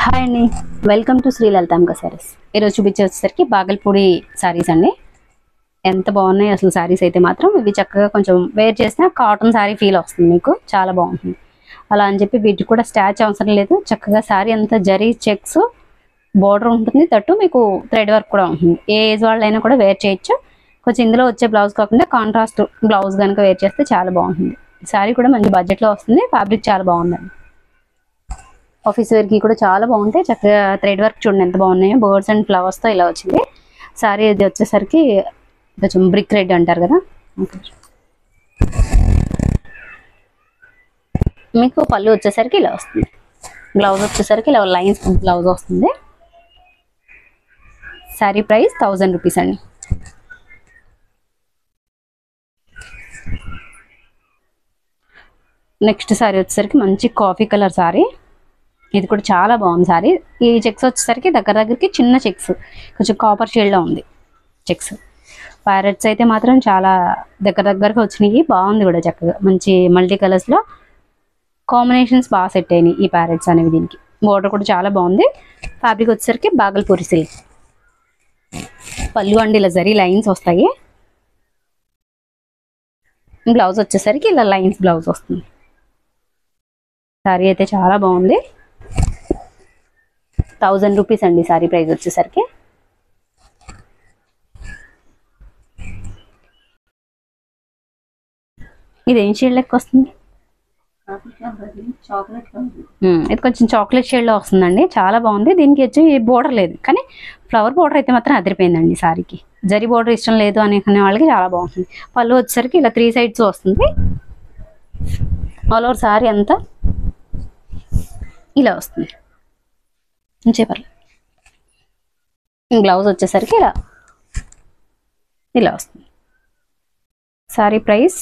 Hi అండి, welcome to Shri Lalitambika saris. ఈరోజు చూపించేసరికి బాగల్పూడి సారీస్ అండి. ఎంత బాగున్నాయి అసలు సారీస్ అయితే మాత్రం. ఇవి చక్కగా కొంచెం వేర్ చేసిన కాటన్ సారీ ఫీల్ వస్తుంది, మీకు చాలా బాగుంటుంది. అలా అని చెప్పి వీటికి కూడా స్టాచ్ అవసరం లేదు. చక్కగా సారీ అంతా జరీ చెక్స్ బోర్డర్ ఉంటుంది, తట్టు మీకు థ్రెడ్ వర్క్ కూడా ఉంటుంది. ఏ ఏజ్ వాళ్ళైనా కూడా వేర్ చేయొచ్చు. కొంచెం ఇందులో వచ్చే బ్లౌజ్ కాకుండా కాంట్రాస్ట్ బ్లౌజ్ కనుక వేర్ చేస్తే చాలా బాగుంటుంది. సారీ కూడా మంచి బడ్జెట్లో వస్తుంది, ఫ్యాబ్రిక్ చాలా బాగుందండి. ఆఫీస్ వేర్కి కూడా చాలా బాగుంటాయి. చక్కగా థ్రెడ్ వర్క్ చూడండి ఎంత బాగున్నాయో, బర్డ్స్ అండ్ ఫ్లవర్స్తో ఇలా వచ్చింది. సారీ ఇది వచ్చేసరికి కొంచెం బ్రిక్ రెడ్ అంటారు కదా. మీకు పళ్ళు వచ్చేసరికి ఇలా వస్తుంది, బ్లౌజ్ వచ్చేసరికి ఇలా లైన్స్ బ్లౌజ్ వస్తుంది. సారీ ప్రైస్ 1000 రూపీస్ అండి. నెక్స్ట్ సారీ వచ్చేసరికి మంచి కాఫీ కలర్ సారీ. ఇది కూడా చాలా బాగుంది సారీ. ఈ చెక్స్ వచ్చేసరికి దగ్గరికి చిన్న చెక్స్, కొంచెం కాపర్ షేడ్లో ఉంది చెక్స్. ప్యారెట్స్ అయితే మాత్రం చాలా దగ్గరగా వచ్చినాయి. బాగుంది కూడా చక్కగా, మంచి మల్టీ కలర్స్లో కాంబినేషన్స్ బాగా సెట్ అయినాయి ఈ ప్యారెట్స్ అనేవి. దీనికి బోర్డర్ కూడా చాలా బాగుంది. ఫ్యాబ్రిక్ వచ్చేసరికి బాగల్పూరి సిల్క్. పళ్ళు అండి ఇలా జరీ లైన్స్ వస్తాయి. బ్లౌజ్ వచ్చేసరికి ఇలా లైన్స్ బ్లౌజ్ వస్తుంది. సారీ అయితే చాలా బాగుంది. 1000 రూపీస్ అండి సారీ ప్రైస్ వచ్చేసరికి. ఇది ఏం షేడ్ లెక్క వస్తుంది? ఇది కొంచెం చాక్లెట్ షేడ్లో వస్తుందండి, చాలా బాగుంది. దీనికి వచ్చి బోర్డర్ లేదు, కానీ ఫ్లవర్ బోర్డర్ అయితే మాత్రం అదిరిపోయిందండి సారీకి. జరీ బోర్డర్ ఇష్టం లేదు అనుకునే వాళ్ళకి చాలా బాగుంటుంది. పళ్ళు వచ్చేసరికి ఇలా 3 సైడ్స్ వస్తుంది. ఆల్ ఓవర్ సారీ అంతా ఇలా వస్తుంది. చెప్పాలి. బ్లౌజ్ వచ్చేసరికి ఇలా వస్తుంది. సారీ ప్రైస్,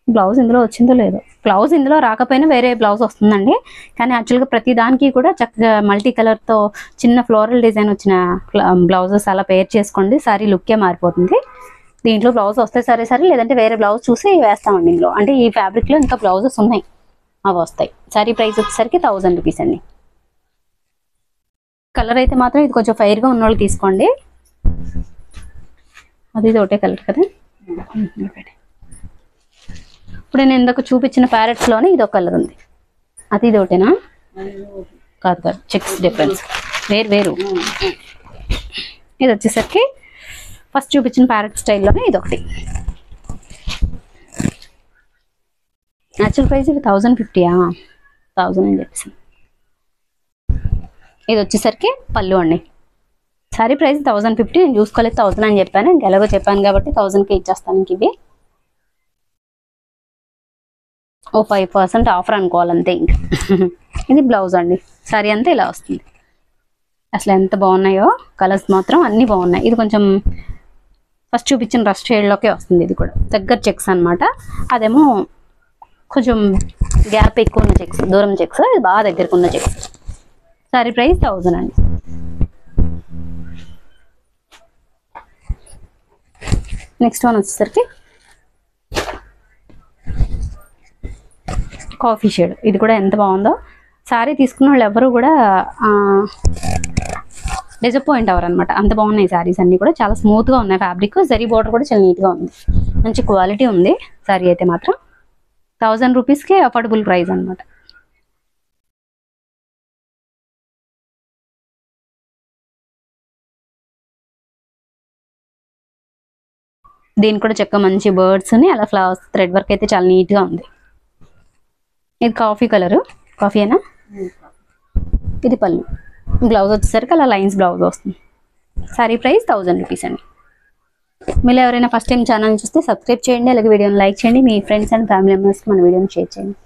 బ్లౌజ్ ఇందులో వచ్చిందో లేదో, బ్లౌజ్ ఇందులో రాకపోయినా వేరే బ్లౌజ్ వస్తుందండి. కానీ యాక్చువల్గా ప్రతి దానికి కూడా చక్కగా మల్టీ కలర్తో చిన్న ఫ్లోరల్ డిజైన్ వచ్చిన బ్లౌజెస్ అలా పేర్ చేసుకోండి, సారీ లుక్కే మారిపోతుంది. దీంట్లో బ్లౌజ్ వస్తే సరే, లేదంటే వేరే బ్లౌజ్ చూసి వేస్తామండి ఇందులో. అంటే ఈ ఫ్యాబ్రిక్లో ఇంకా బ్లౌజెస్ ఉన్నాయి, అవి వస్తాయి. సారీ ప్రైస్ వచ్చేసరికి 1000 రూపీస్ అండి. కలర్ అయితే మాత్రం ఇది కొంచెం ఫైర్గా ఉన్న వాళ్ళు తీసుకోండి. అది ఇది ఒకటే కలర్ కదా. ఇప్పుడు నేను ఇందాక చూపించిన ప్యారెట్స్లోనే ఇది ఒక కలర్ ఉంది, అది ఇది ఒకటేనా? కాదు, చెక్స్ డిఫరెన్స్ వేరు. ఇది వచ్చేసరికి ఫస్ట్ చూపించిన ప్యారెట్ స్టైల్లోనే ఇది ఒకటి. యాక్చువల్ ప్రైస్ ఇది 1050. 1000 అని చెప్పేసి. ఇది వచ్చేసరికి పళ్ళు అండి. Sorry price 1050. నేను చూసుకోలేదు 1000 అని చెప్పాను, ఇంక ఎలాగో చెప్పాను కాబట్టి 1000కి ఇచ్చేస్తాను. ఇంక ఇవి 5% ఆఫర్ అనుకోవాలంతే ఇంక. ఇది బ్లౌజ్ అండి. సారీ అంతా ఇలా వస్తుంది. అసలు ఎంత బాగున్నాయో కలర్స్ మాత్రం అన్నీ బాగున్నాయి. ఇది కొంచెం ఫస్ట్ చూపించిన రస్ట్ షేడ్లోకే వస్తుంది. ఇది కూడా దగ్గర చెక్స్ అనమాట. అదేమో కొంచెం గ్యాప్ ఎక్కువ ఉన్న చెక్స్, దూరం చెక్స్. ఇది బాగా దగ్గరకు ఉన్న చెక్స్. సారీ ప్రైస్ 1000 అండి. నెక్స్ట్ వన్ వచ్చేసరికి కాఫీ షేడ్. ఇది కూడా ఎంత బాగుందో. సారీ తీసుకున్న వాళ్ళు ఎవరు కూడా డిసప్పాయింట్ అవ్వరు అనమాట, అంత బాగున్నాయి సారీస్ అన్నీ కూడా. చాలా స్మూత్గా ఉన్నాయి ఫ్యాబ్రిక్. జరీ బోర్డర్ కూడా చాలా నీట్గా ఉంది, మంచి క్వాలిటీ ఉంది. సారీ అయితే మాత్రం 1000 రూపీస్కి అఫోర్డబుల్ ప్రైస్ అనమాట. దీని కూడా చక్క మంచి బర్డ్స్ని అలా ఫ్లవర్స్ థ్రెడ్ వర్క్ అయితే చాలా నీట్గా ఉంది. ఇది కాఫీ కలరు, కాఫీయేనా? ఇది పళ్ళు. బ్లౌజ్ వచ్చేసరికి అలా లైన్స్ బ్లౌజ్ వస్తుంది. సారీ ప్రైస్ 1000 రూపీస్ అండి. మీరు ఎవరైనా ఫస్ట్ టైం ఛానల్ చూస్తే సబ్స్క్రైబ్ చేయండి, అలాగే వీడియోని లైక్ చేయండి. మీ ఫ్రెండ్స్ అండ్ ఫ్యామిలీ మెంబర్స్కి మన వీడియోని షేర్ చేయండి.